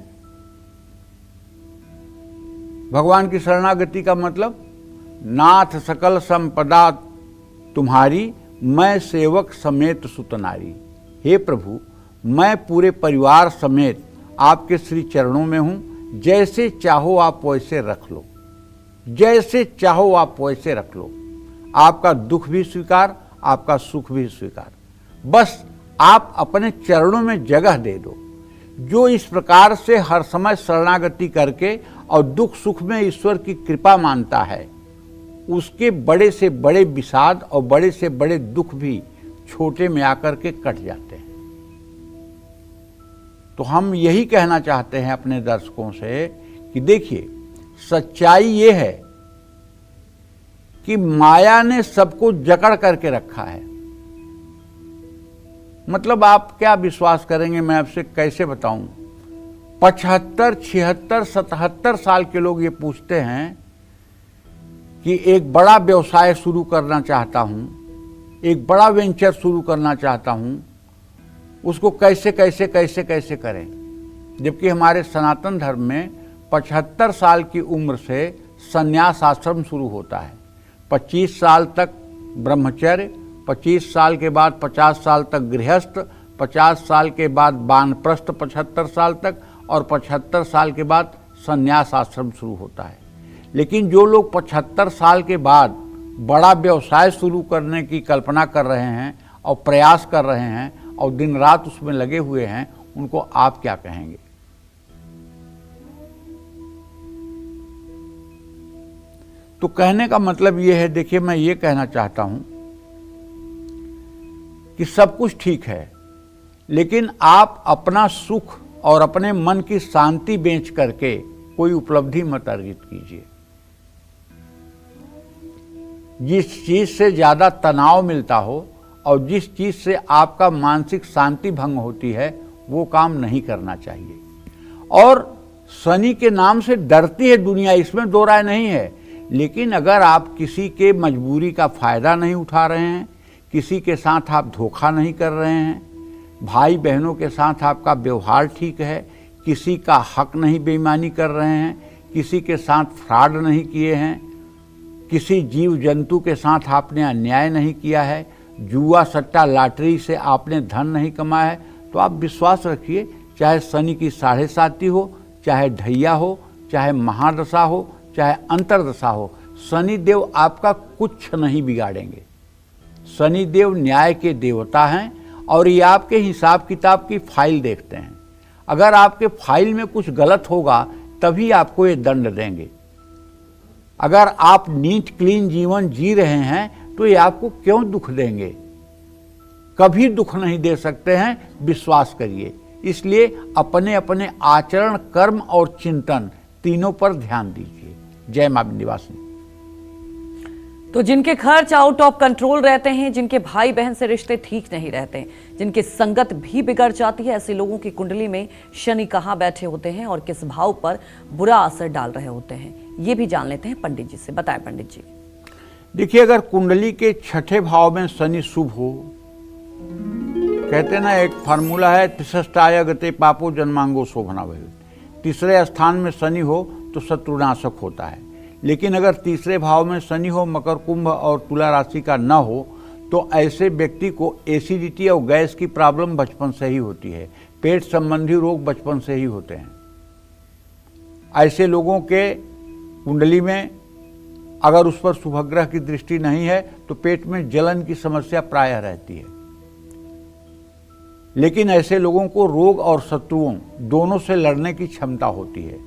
भगवान की शरणागति का मतलब, नाथ सकल संपदा तुम्हारी, मैं सेवक समेत सुतनारी। हे प्रभु, मैं पूरे परिवार समेत आपके श्री चरणों में हूं, जैसे चाहो आप वैसे रख लो, जैसे चाहो आप वैसे रख लो। आपका दुख भी स्वीकार, आपका सुख भी स्वीकार, बस आप अपने चरणों में जगह दे दो। जो इस प्रकार से हर समय शरणागति करके और दुख सुख में ईश्वर की कृपा मानता है, उसके बड़े से बड़े विषाद और बड़े से बड़े दुख भी छोटे में आकर के कट जाते हैं। तो हम यही कहना चाहते हैं अपने दर्शकों से कि देखिए, सच्चाई ये है कि माया ने सबको जकड़ करके रखा है। मतलब आप क्या विश्वास करेंगे, मैं आपसे कैसे बताऊं, 75, 76, 77 साल के लोग ये पूछते हैं कि एक बड़ा व्यवसाय शुरू करना चाहता हूं, एक बड़ा वेंचर शुरू करना चाहता हूं, उसको कैसे कैसे कैसे कैसे करें। जबकि हमारे सनातन धर्म में 75 साल की उम्र से संन्यास आश्रम शुरू होता है, 25 साल तक ब्रह्मचर्य, 25 साल के बाद 50 साल तक गृहस्थ, 50 साल के बाद वानप्रस्थ 75 साल तक, और 75 साल के बाद संन्यास आश्रम शुरू होता है। लेकिन जो लोग 75 साल के बाद बड़ा व्यवसाय शुरू करने की कल्पना कर रहे हैं और प्रयास कर रहे हैं और दिन रात उसमें लगे हुए हैं, उनको आप क्या कहेंगे? तो कहने का मतलब ये है, देखिए मैं ये कहना चाहता हूं कि सब कुछ ठीक है, लेकिन आप अपना सुख और अपने मन की शांति बेच करके कोई उपलब्धि मत अर्जित कीजिए। जिस चीज से ज्यादा तनाव मिलता हो और जिस चीज से आपका मानसिक शांति भंग होती है, वो काम नहीं करना चाहिए। और शनि के नाम से डरती है दुनिया, इसमें दो राय नहीं है। लेकिन अगर आप किसी के मजबूरी का फायदा नहीं उठा रहे हैं, किसी के साथ आप धोखा नहीं कर रहे हैं, भाई बहनों के साथ आपका व्यवहार ठीक है, किसी का हक नहीं बेईमानी कर रहे हैं, किसी के साथ फ्रॉड नहीं किए हैं, किसी जीव जंतु के साथ आपने अन्याय नहीं किया है, जुआ सट्टा लॉटरी से आपने धन नहीं कमाया है, तो आप विश्वास रखिए, चाहे शनि की 7.5 हो, चाहे ढैया हो, चाहे महादशा हो, चाहे अंतरदशा हो, शनि देव आपका कुछ नहीं बिगाड़ेंगे। शनि देव न्याय के देवता हैं और ये आपके हिसाब किताब की फाइल देखते हैं। अगर आपके फाइल में कुछ गलत होगा तभी आपको ये दंड देंगे। अगर आप नीट क्लीन जीवन जी रहे हैं तो ये आपको क्यों दुख देंगे? कभी दुख नहीं दे सकते हैं, विश्वास करिए। इसलिए अपने अपने आचरण, कर्म और चिंतन तीनों पर ध्यान दीजिए। जय मां विंध्यवासिनी। तो जिनके खर्च आउट ऑफ कंट्रोल रहते हैं, जिनके भाई बहन से रिश्ते ठीक नहीं रहते, जिनकी संगत भी बिगड़ जाती है, ऐसे लोगों की कुंडली में शनि कहाँ बैठे होते हैं और किस भाव पर बुरा असर डाल रहे होते हैं, ये भी जान लेते हैं पंडित जी से। बताएं पंडित जी। देखिए, अगर कुंडली के 6ठे भाव में शनि शुभ हो, कहते ना एक फार्मूला है, त्रिषष्टाय गते पापो जन्मांगो शोभना भवेत्। तीसरे स्थान में शनि हो तो शत्रुनाशक होता है। लेकिन अगर तीसरे भाव में शनि हो, मकर, कुंभ और तुला राशि का न हो, तो ऐसे व्यक्ति को एसिडिटी और गैस की प्रॉब्लम बचपन से ही होती है। पेट संबंधी रोग बचपन से ही होते हैं। ऐसे लोगों के कुंडली में अगर उस पर शुभग्रह की दृष्टि नहीं है तो पेट में जलन की समस्या प्रायः रहती है। लेकिन ऐसे लोगों को रोग और शत्रुओं दोनों से लड़ने की क्षमता होती है।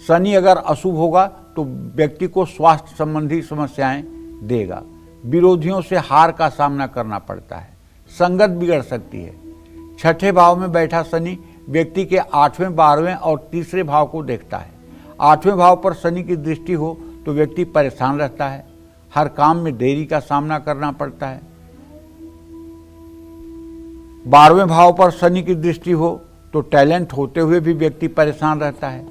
शनि अगर अशुभ होगा तो व्यक्ति को स्वास्थ्य संबंधी समस्याएं देगा, विरोधियों से हार का सामना करना पड़ता है, संगत बिगड़ सकती है। 6ठे भाव में बैठा शनि व्यक्ति के 8वें, 12वें और तीसरे भाव को देखता है। 8वें भाव पर शनि की दृष्टि हो तो व्यक्ति परेशान रहता है, हर काम में देरी का सामना करना पड़ता है। 12वें भाव पर शनि की दृष्टि हो तो टैलेंट होते हुए भी व्यक्ति परेशान रहता है।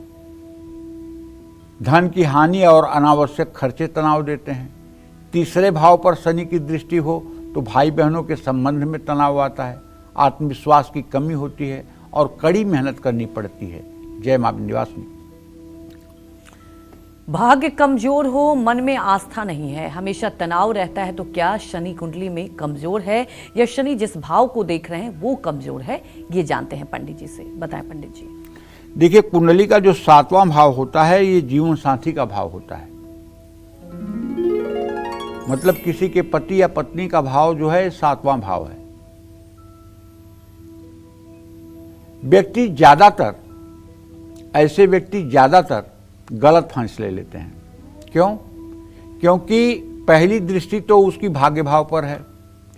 धन की हानि और अनावश्यक खर्चे तनाव देते हैं। तीसरे भाव पर शनि की दृष्टि हो तो भाई बहनों के संबंध में तनाव आता है, आत्मविश्वास की कमी होती है और कड़ी मेहनत करनी पड़ती है। जय मां विंध्यवासिनी। भाग्य कमजोर हो, मन में आस्था नहीं है, हमेशा तनाव रहता है, तो क्या शनि कुंडली में कमजोर है या शनि जिस भाव को देख रहे हैं वो कमजोर है? ये जानते हैं पंडित जी से। बताएं पंडित जी। देखिए, कुंडली का जो 7वां भाव होता है ये जीवन साथी का भाव होता है। मतलब किसी के पति या पत्नी का भाव जो है 7वां भाव है। ऐसे व्यक्ति ज़्यादातर गलत फैसले लेते हैं। क्यों? क्योंकि पहली दृष्टि तो उसकी भाग्य भाव पर है,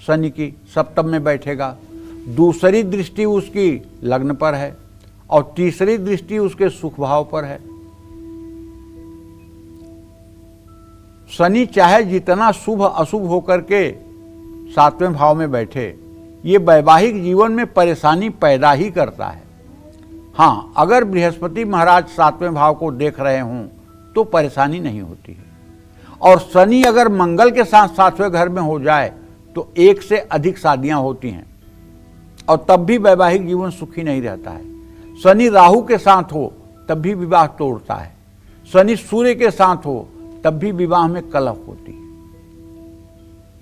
शनि की सप्तम में बैठेगा, दूसरी दृष्टि उसकी लग्न पर है और तीसरी दृष्टि उसके सुख भाव पर है। शनि चाहे जितना शुभ अशुभ होकर के 7वें भाव में बैठे, ये वैवाहिक जीवन में परेशानी पैदा ही करता है। हाँ, अगर बृहस्पति महाराज 7वें भाव को देख रहे हों तो परेशानी नहीं होती है। और शनि अगर मंगल के साथ 7वें घर में हो जाए तो एक से अधिक शादियां होती हैं और तब भी वैवाहिक जीवन सुखी नहीं रहता है। शनि राहु के साथ हो तब भी विवाह तोड़ता है, शनि सूर्य के साथ हो तब भी विवाह में कलह होती है।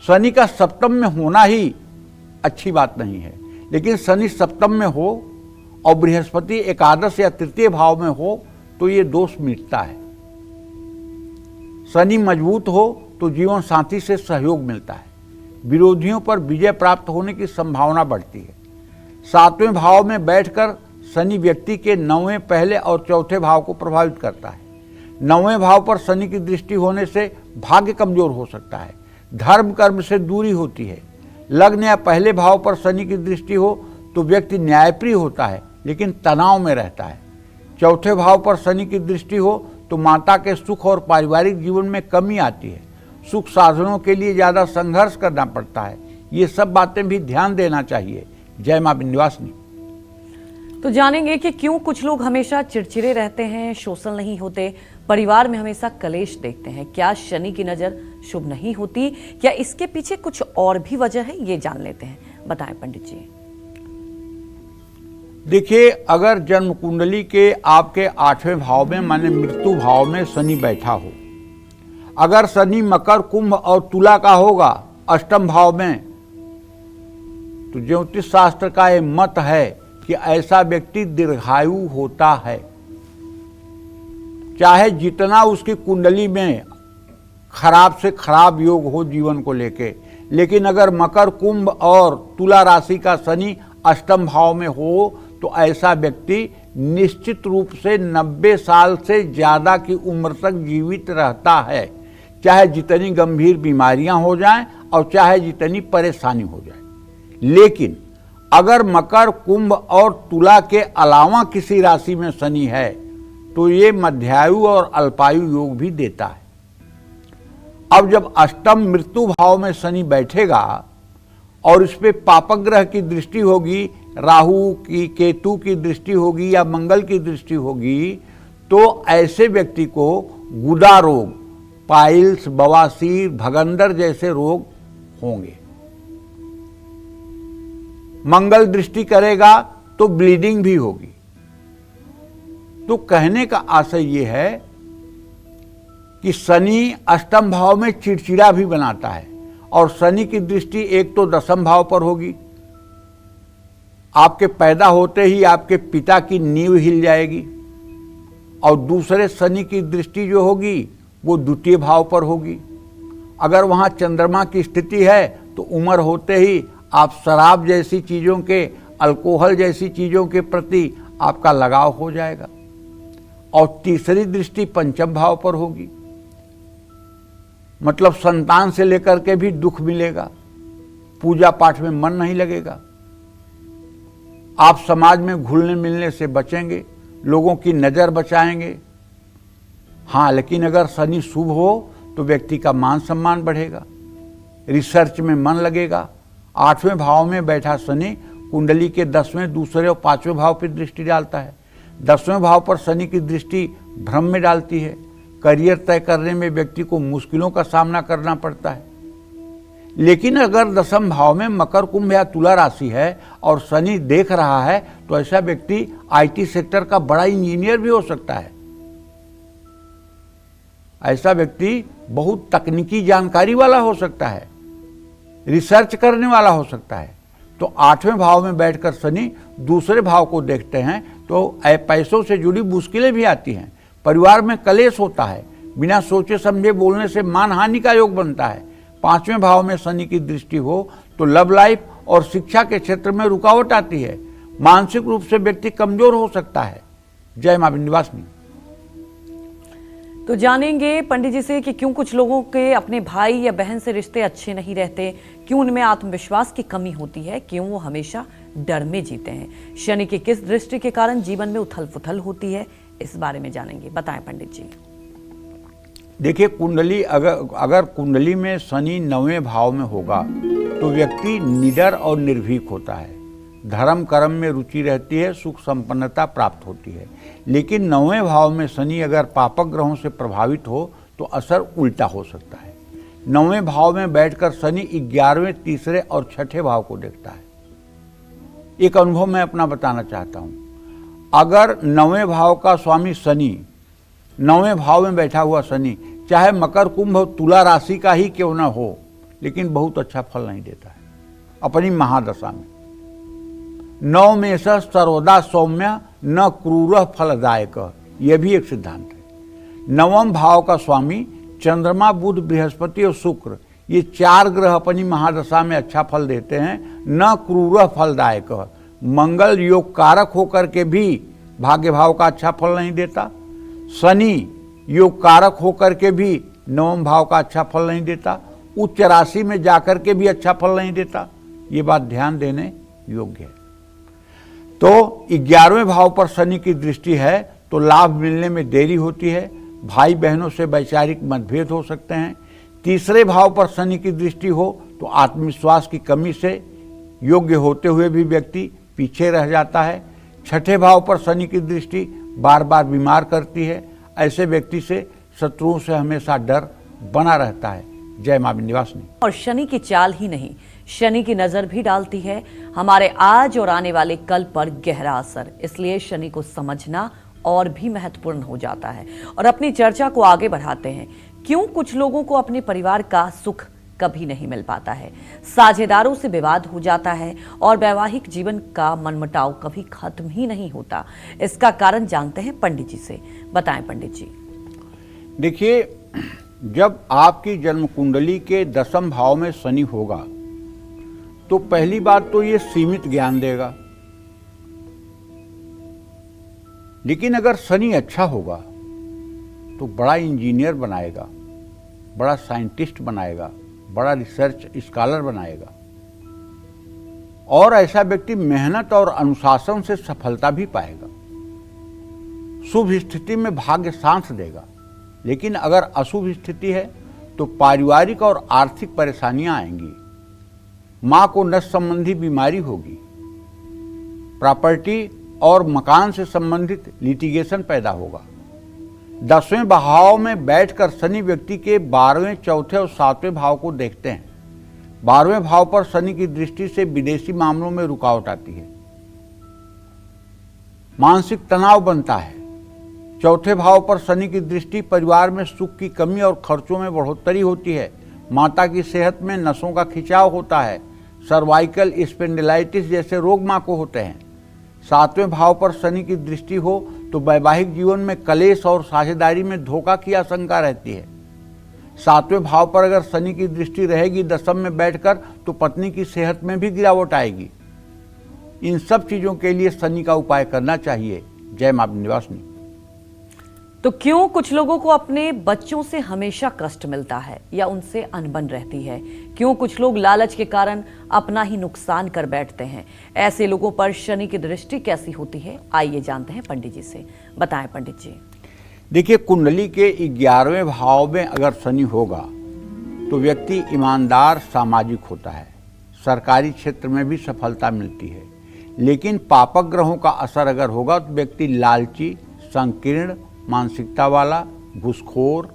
शनि का सप्तम में होना ही अच्छी बात नहीं है, लेकिन शनि सप्तम में हो और बृहस्पति एकादश या तृतीय भाव में हो तो ये दोष मिटता है। शनि मजबूत हो तो जीवन साथी से सहयोग मिलता है, विरोधियों पर विजय प्राप्त होने की संभावना बढ़ती है। 7वें भाव में बैठकर शनि व्यक्ति के 9वें पहले और चौथे भाव को प्रभावित करता है। 9वें भाव पर शनि की दृष्टि होने से भाग्य कमजोर हो सकता है, धर्म कर्म से दूरी होती है। लग्न या पहले भाव पर शनि की दृष्टि हो तो व्यक्ति न्यायप्रिय होता है लेकिन तनाव में रहता है। चौथे भाव पर शनि की दृष्टि हो तो माता के सुख और पारिवारिक जीवन में कमी आती है, सुख साधनों के लिए ज़्यादा संघर्ष करना पड़ता है। ये सब बातें भी ध्यान देना चाहिए। जय मां विंध्यवासिनी। तो जानेंगे कि क्यों कुछ लोग हमेशा चिड़चिड़े रहते हैं, सोशल नहीं होते, परिवार में हमेशा कलेश देखते हैं। क्या शनि की नजर शुभ नहीं होती? क्या इसके पीछे कुछ और भी वजह है? ये जान लेते हैं, बताएं पंडित जी। देखिए, अगर जन्म कुंडली के आपके 8वें भाव में माने मृत्यु भाव में शनि बैठा हो, अगर शनि मकर, कुंभ और तुला का होगा अष्टम भाव में, तो ज्योतिष शास्त्र का ये मत है कि ऐसा व्यक्ति दीर्घायु होता है, चाहे जितना उसकी कुंडली में खराब से खराब योग हो जीवन को लेके। लेकिन अगर मकर, कुंभ और तुला राशि का शनि अष्टम भाव में हो तो ऐसा व्यक्ति निश्चित रूप से 90 साल से ज़्यादा की उम्र तक जीवित रहता है, चाहे जितनी गंभीर बीमारियां हो जाएं और चाहे जितनी परेशानी हो जाए। लेकिन अगर मकर, कुंभ और तुला के अलावा किसी राशि में शनि है तो ये मध्यायु और अल्पायु योग भी देता है। अब जब अष्टम मृत्यु भाव में शनि बैठेगा और इस पे पापग्रह की दृष्टि होगी, राहु की, केतु की दृष्टि होगी या मंगल की दृष्टि होगी, तो ऐसे व्यक्ति को गुदा रोग, पाइल्स, बवासीर, भगंदर जैसे रोग होंगे। मंगल दृष्टि करेगा तो ब्लीडिंग भी होगी। तो कहने का आशय ये है कि शनि अष्टम भाव में चिड़चिड़ा भी बनाता है और शनि की दृष्टि एक तो 10वें भाव पर होगी, आपके पैदा होते ही आपके पिता की नींव हिल जाएगी, और दूसरे शनि की दृष्टि जो होगी वो 2 भाव पर होगी। अगर वहाँ चंद्रमा की स्थिति है तो उम्र होते ही आप शराब जैसी चीज़ों के, अल्कोहल जैसी चीज़ों के प्रति आपका लगाव हो जाएगा। और तीसरी दृष्टि 5वें भाव पर होगी, मतलब संतान से लेकर के भी दुख मिलेगा, पूजा पाठ में मन नहीं लगेगा, आप समाज में घुलने मिलने से बचेंगे, लोगों की नज़र बचाएंगे। हाँ, लेकिन अगर शनि शुभ हो तो व्यक्ति का मान सम्मान बढ़ेगा, रिसर्च में मन लगेगा। 8वें भाव में बैठा शनि कुंडली के 10वें, दूसरे और 5वें भाव पर दृष्टि डालता है। 10वें भाव पर शनि की दृष्टि भ्रम में डालती है, करियर तय करने में व्यक्ति को मुश्किलों का सामना करना पड़ता है। लेकिन अगर 10वें भाव में मकर, कुंभ या तुला राशि है और शनि देख रहा है तो ऐसा व्यक्ति आईटी सेक्टर का बड़ा इंजीनियर भी हो सकता है। ऐसा व्यक्ति बहुत तकनीकी जानकारी वाला हो सकता है, रिसर्च करने वाला हो सकता है। तो 8वें भाव में बैठकर शनि दूसरे भाव को देखते हैं तो पैसों से जुड़ी मुश्किलें भी आती हैं, परिवार में कलेश होता है, बिना सोचे समझे बोलने से मानहानि का योग बनता है। 5वें भाव में शनि की दृष्टि हो तो लव लाइफ और शिक्षा के क्षेत्र में रुकावट आती है, मानसिक रूप से व्यक्ति कमजोर हो सकता है। जय मां विंध्यवासिनी। तो जानेंगे पंडित जी से कि क्यों कुछ लोगों के अपने भाई या बहन से रिश्ते अच्छे नहीं रहते, क्यों उनमें आत्मविश्वास की कमी होती है, क्यों वो हमेशा डर में जीते हैं, शनि की किस दृष्टि के कारण जीवन में उथल पुथल होती है, इस बारे में जानेंगे। बताएं पंडित जी। देखिए, कुंडली अगर कुंडली में शनि 9वें भाव में होगा तो व्यक्ति निडर और निर्भीक होता है, धर्म कर्म में रुचि रहती है, सुख संपन्नता प्राप्त होती है। लेकिन 9वें भाव में शनि अगर पापक ग्रहों से प्रभावित हो तो असर उल्टा हो सकता है। 9वें भाव में बैठकर शनि 11वें, तीसरे और छठे भाव को देखता है। एक अनुभव मैं अपना बताना चाहता हूं। अगर 9वें भाव का स्वामी शनि, 9वें भाव में बैठा हुआ शनि, चाहे मकर कुंभ तुला राशि का ही क्यों न हो, लेकिन बहुत अच्छा फल नहीं देता है अपनी महादशा में। 9 में से सर्वदा सौम्य न क्रूर फलदायक, यह भी एक सिद्धांत है। 9वें भाव का स्वामी चंद्रमा, बुध, बृहस्पति और शुक्र, ये 4 ग्रह अपनी महादशा में अच्छा फल देते हैं, न क्रूर फलदायक। मंगल योग कारक होकर के भी भाग्य भाव का अच्छा फल नहीं देता। शनि योग कारक होकर के भी 9वें भाव का अच्छा फल नहीं देता। उच्च राशि में जाकर के भी अच्छा फल नहीं देता। ये बात ध्यान देने योग्य है। तो 11वें भाव पर शनि की दृष्टि है तो लाभ मिलने में देरी होती है, भाई बहनों से वैचारिक मतभेद हो सकते हैं। तीसरे भाव पर शनि की दृष्टि हो तो आत्मविश्वास की कमी से योग्य होते हुए भी व्यक्ति पीछे रह जाता है। छठे भाव पर शनि की दृष्टि बार बार बीमार करती है। ऐसे व्यक्ति से शत्रुओं से हमेशा डर बना रहता है। जय मां विंध्यवासिनी। और शनि की चाल ही नहीं, शनि की नजर भी डालती है हमारे आज और आने वाले कल पर गहरा असर। इसलिए शनि को समझना और भी महत्वपूर्ण हो जाता है। और अपनी चर्चा को आगे बढ़ाते हैं। क्यों कुछ लोगों को अपने परिवार का सुख कभी नहीं मिल पाता है, साझेदारों से विवाद हो जाता है और वैवाहिक जीवन का मनमुटाव कभी खत्म ही नहीं होता। इसका कारण जानते हैं पंडित जी से। बताएं पंडित जी। देखिए, जब आपकी जन्म कुंडली के 10वें भाव में शनि होगा तो पहली बात तो ये सीमित ज्ञान देगा। लेकिन अगर शनि अच्छा होगा तो बड़ा इंजीनियर बनाएगा, बड़ा साइंटिस्ट बनाएगा, बड़ा रिसर्च स्कॉलर बनाएगा। और ऐसा व्यक्ति मेहनत और अनुशासन से सफलता भी पाएगा। शुभ स्थिति में भाग्य साथ देगा। लेकिन अगर अशुभ स्थिति है तो पारिवारिक और आर्थिक परेशानियां आएंगी। मां को नस संबंधी बीमारी होगी। प्रॉपर्टी और मकान से संबंधित लिटिगेशन पैदा होगा। 10वें भाव में बैठकर शनि व्यक्ति के 12वें, चौथे और 7वें भाव को देखते हैं। 12वें भाव पर शनि की दृष्टि से विदेशी मामलों में रुकावट आती है, मानसिक तनाव बनता है। चौथे भाव पर शनि की दृष्टि परिवार में सुख की कमी और खर्चों में बढ़ोतरी होती है। माता की सेहत में नसों का खिंचाव होता है। सर्वाइकल स्पेंडिलाइटिस जैसे रोग मां को होते हैं। 7वें भाव पर शनि की दृष्टि हो तो वैवाहिक जीवन में कलेश और साझेदारी में धोखा की आशंका रहती है। 7वें भाव पर अगर शनि की दृष्टि रहेगी 10वें में बैठकर तो पत्नी की सेहत में भी गिरावट आएगी। इन सब चीजों के लिए शनि का उपाय करना चाहिए। जय मां विंध्यवासिनी। तो क्यों कुछ लोगों को अपने बच्चों से हमेशा कष्ट मिलता है या उनसे अनबन रहती है? क्यों कुछ लोग लालच के कारण अपना ही नुकसान कर बैठते हैं? ऐसे लोगों पर शनि की दृष्टि कैसी होती है, आइए जानते हैं पंडित जी से। बताएं पंडित जी। देखिए, कुंडली के 11वें भाव में अगर शनि होगा तो व्यक्ति ईमानदार, सामाजिक होता है। सरकारी क्षेत्र में भी सफलता मिलती है। लेकिन पापक ग्रहों का असर अगर होगा तो व्यक्ति लालची, संकीर्ण मानसिकता वाला, घूसखोर,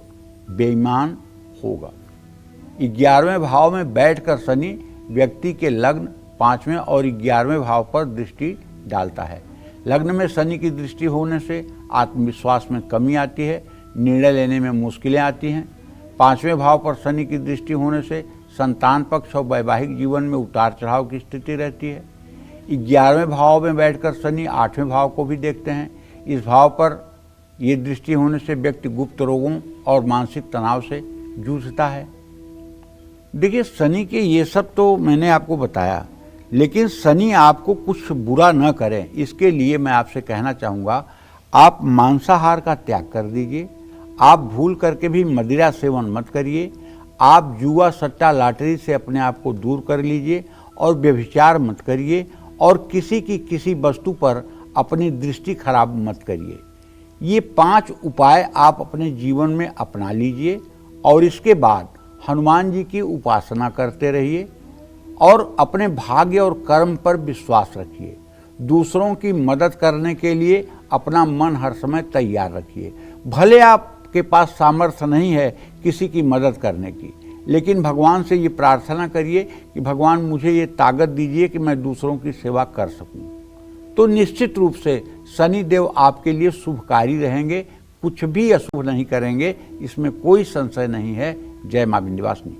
बेईमान होगा। 11वें भाव में बैठकर शनि व्यक्ति के लग्न, 5वें और 11वें भाव पर दृष्टि डालता है। लग्न में शनि की दृष्टि होने से आत्मविश्वास में कमी आती है, निर्णय लेने में मुश्किलें आती हैं। 5वें भाव पर शनि की दृष्टि होने से संतान पक्ष और वैवाहिक जीवन में उतार चढ़ाव की स्थिति रहती है। 11वें भाव में बैठकर शनि 8वें भाव को भी देखते हैं। इस भाव पर ये दृष्टि होने से व्यक्ति गुप्त रोगों और मानसिक तनाव से जूझता है। देखिए, शनि के ये सब तो मैंने आपको बताया, लेकिन शनि आपको कुछ बुरा न करें, इसके लिए मैं आपसे कहना चाहूँगा, आप मांसाहार का त्याग कर दीजिए। आप भूल करके भी मदिरा सेवन मत करिए। आप जुआ सट्टा लॉटरी से अपने आप को दूर कर लीजिए और व्यभिचार मत करिए और किसी की किसी वस्तु पर अपनी दृष्टि खराब मत करिए। ये 5 उपाय आप अपने जीवन में अपना लीजिए और इसके बाद हनुमान जी की उपासना करते रहिए और अपने भाग्य और कर्म पर विश्वास रखिए। दूसरों की मदद करने के लिए अपना मन हर समय तैयार रखिए। भले आपके पास सामर्थ्य नहीं है किसी की मदद करने की, लेकिन भगवान से ये प्रार्थना करिए कि भगवान मुझे ये ताकत दीजिए कि मैं दूसरों की सेवा कर सकूं। तो निश्चित रूप से शनि देव आपके लिए शुभकारी रहेंगे, कुछ भी अशुभ नहीं करेंगे, इसमें कोई संशय नहीं है। जय मां विंध्यवासिनी।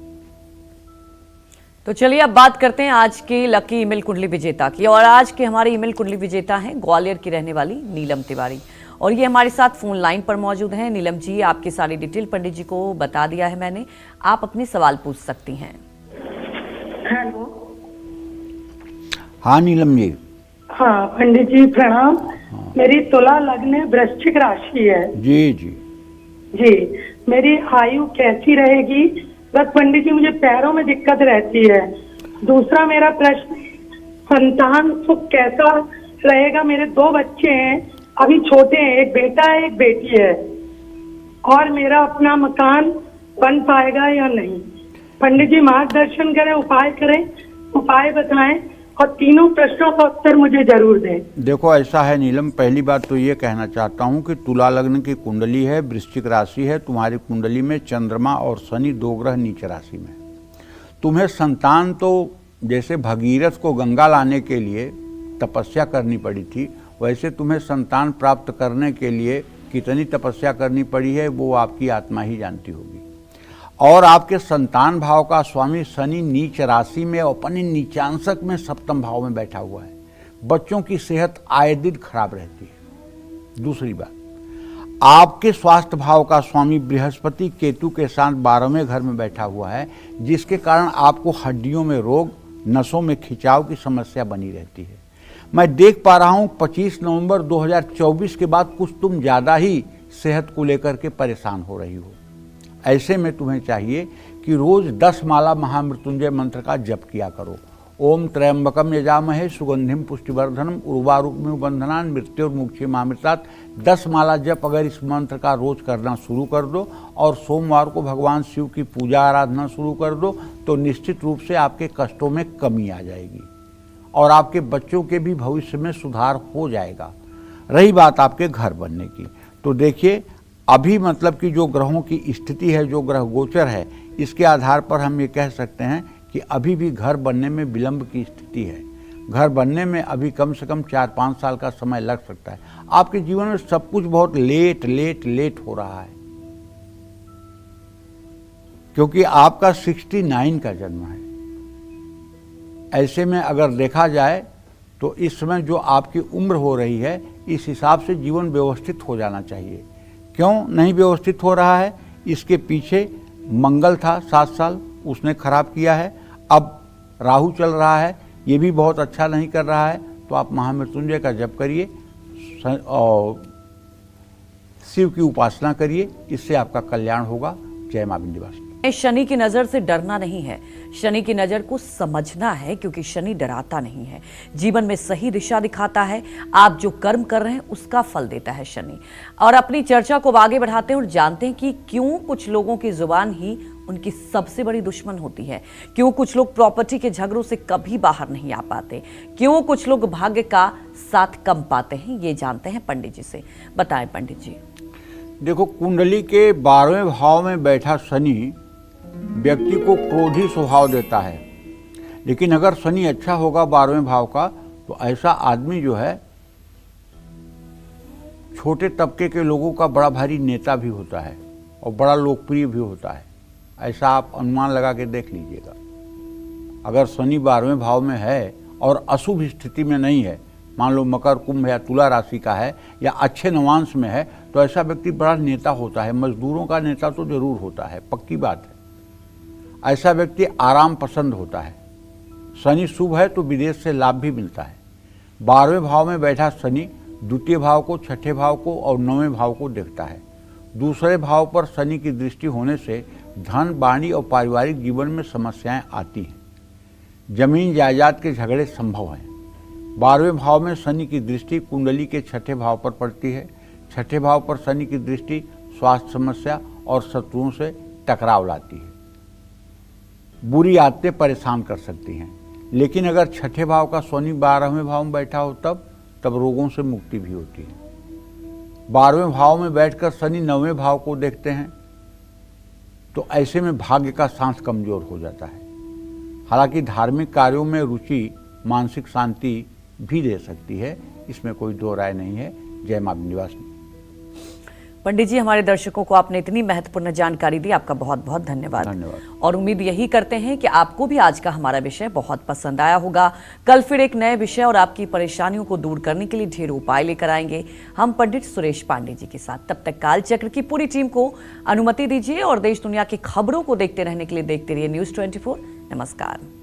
तो चलिए अब बात करते हैं आज के लकी ईमेल कुंडली विजेता की। और आज के हमारे ईमेल कुंडली विजेता हैं ग्वालियर की रहने वाली नीलम तिवारी, और ये हमारे साथ फोन लाइन पर मौजूद हैं। नीलम जी, आपकी सारी डिटेल पंडित जी को बता दिया है मैंने, आप अपने सवाल पूछ सकती हैं। हेलो। हाँ नीलम जी। हाँ पंडित जी प्रणाम। मेरी तुला लग्न वृश्चिक राशि है। जी जी जी, मेरी आयु कैसी रहेगी? बस पंडित जी मुझे पैरों में दिक्कत रहती है। दूसरा मेरा प्रश्न, संतान सुख कैसा रहेगा? मेरे 2 बच्चे हैं, अभी छोटे हैं, एक बेटा है एक बेटी है, और मेरा अपना मकान बन पाएगा या नहीं? पंडित जी मार्गदर्शन करें, उपाय करें, उपाय बताएं और तीनों प्रश्नों का उत्तर मुझे जरूर दें। देखो ऐसा है नीलम, पहली बात तो ये कहना चाहता हूँ कि तुला लग्न की कुंडली है, वृश्चिक राशि है। तुम्हारी कुंडली में चंद्रमा और शनि 2 ग्रह नीच राशि में। तुम्हें संतान तो जैसे भगीरथ को गंगा लाने के लिए तपस्या करनी पड़ी थी, वैसे तुम्हें संतान प्राप्त करने के लिए कितनी तपस्या करनी पड़ी है वो आपकी आत्मा ही जानती होगी। और आपके संतान भाव का स्वामी शनि नीच राशि में अपने नीचांशक में सप्तम भाव में बैठा हुआ है। बच्चों की सेहत आए दिन खराब रहती है। दूसरी बात, आपके स्वास्थ्य भाव का स्वामी बृहस्पति केतु के साथ 12वें घर में बैठा हुआ है, जिसके कारण आपको हड्डियों में रोग, नसों में खिंचाव की समस्या बनी रहती है। मैं देख पा रहा हूं 25 नवंबर 2024 के बाद कुछ तुम ज़्यादा ही सेहत को लेकर के परेशान हो रही हो। ऐसे में तुम्हें चाहिए कि रोज 10 माला महामृत्युंजय मंत्र का जप किया करो। ओम त्र्यंबकम यजामहे सुगंधिम पुष्टिवर्धनम उर्वारुकमिव बंधनान मृत्युर्मुक्षीमामृतात् 10 माला जप अगर इस मंत्र का रोज करना शुरू कर दो और सोमवार को भगवान शिव की पूजा आराधना शुरू कर दो तो निश्चित रूप से आपके कष्टों में कमी आ जाएगी और आपके बच्चों के भी भविष्य में सुधार हो जाएगा। रही बात आपके घर बनने की, तो देखिए अभी मतलब कि जो ग्रहों की स्थिति है, जो ग्रह गोचर है, इसके आधार पर हम ये कह सकते हैं कि अभी भी घर बनने में विलंब की स्थिति है। घर बनने में अभी कम से कम 4-5 साल का समय लग सकता है। आपके जीवन में सब कुछ बहुत लेट हो रहा है, क्योंकि आपका 69 का जन्म है। ऐसे में अगर देखा जाए तो इस समय जो आपकी उम्र हो रही है, इस हिसाब से जीवन व्यवस्थित हो जाना चाहिए। क्यों नहीं व्यवस्थित हो रहा है? इसके पीछे मंगल था 7 साल, उसने खराब किया है। अब राहु चल रहा है, ये भी बहुत अच्छा नहीं कर रहा है। तो आप महामृत्युंजय का जप करिए और शिव की उपासना करिए, इससे आपका कल्याण होगा। जय मां विंध्यवासिनी। शनि की नजर से डरना नहीं है, शनि की नजर को समझना है, क्योंकि शनि डराता नहीं है, जीवन में सही दिशा दिखाता है। आप जो कर्म कर रहे हैं उसका फल देता है शनि। और अपनी चर्चा को आगे बढ़ाते हैं और जानते हैं कि क्यों कुछ लोगों की जुबान ही उनकी सबसे बड़ी दुश्मन होती है, क्यों कुछ लोग प्रॉपर्टी के झगड़ों से कभी बाहर नहीं आ पाते, क्यों कुछ लोग भाग्य का साथ कम पाते हैं। ये जानते हैं पंडित जी से। बताएं पंडित जी। देखो, कुंडली के 12वें भाव में बैठा शनि व्यक्ति को क्रोधी स्वभाव देता है, लेकिन अगर शनि अच्छा होगा 12वें भाव का, तो ऐसा आदमी जो है छोटे तबके के लोगों का बड़ा भारी नेता भी होता है और बड़ा लोकप्रिय भी होता है। ऐसा आप अनुमान लगा के देख लीजिएगा। अगर शनि 12वें भाव में है और अशुभ स्थिति में नहीं है, मान लो मकर, कुंभ या तुला राशि का है या अच्छे नवांश में है, तो ऐसा व्यक्ति बड़ा नेता होता है। मजदूरों का नेता तो जरूर होता है, पक्की बात है। ऐसा व्यक्ति आराम पसंद होता है, शनि शुभ है तो विदेश से लाभ भी मिलता है। 12वें भाव में बैठा शनि द्वितीय भाव को, छठे भाव को और 9वें भाव को देखता है। दूसरे भाव पर शनि की दृष्टि होने से धन, वाणी और पारिवारिक जीवन में समस्याएं आती हैं। जमीन जायदाद के झगड़े संभव हैं। 12वें भाव में शनि की दृष्टि कुंडली के छठे भाव पर पड़ती है। छठे भाव पर शनि की दृष्टि स्वास्थ्य समस्या और शत्रुओं से टकराव लाती है। बुरी आदतें परेशान कर सकती हैं, लेकिन अगर छठे भाव का शनि 12वें भाव में बैठा हो तब रोगों से मुक्ति भी होती है। 12वें भाव में बैठकर शनि 9वें भाव को देखते हैं तो ऐसे में भाग्य का सांस कमजोर हो जाता है। हालांकि धार्मिक कार्यों में रुचि मानसिक शांति भी दे सकती है, इसमें कोई दो राय नहीं है। जय मां विंध्यवासिनी। पंडित जी, हमारे दर्शकों को आपने इतनी महत्वपूर्ण जानकारी दी, आपका बहुत बहुत धन्यवाद। और उम्मीद यही करते हैं कि आपको भी आज का हमारा विषय बहुत पसंद आया होगा। कल फिर एक नए विषय और आपकी परेशानियों को दूर करने के लिए ढेर उपाय लेकर आएंगे हम पंडित सुरेश पांडे जी के साथ। तब तक कालचक्र की पूरी टीम को अनुमति दीजिए और देश दुनिया की खबरों को देखते रहने के लिए देखते रहिए News 24। नमस्कार।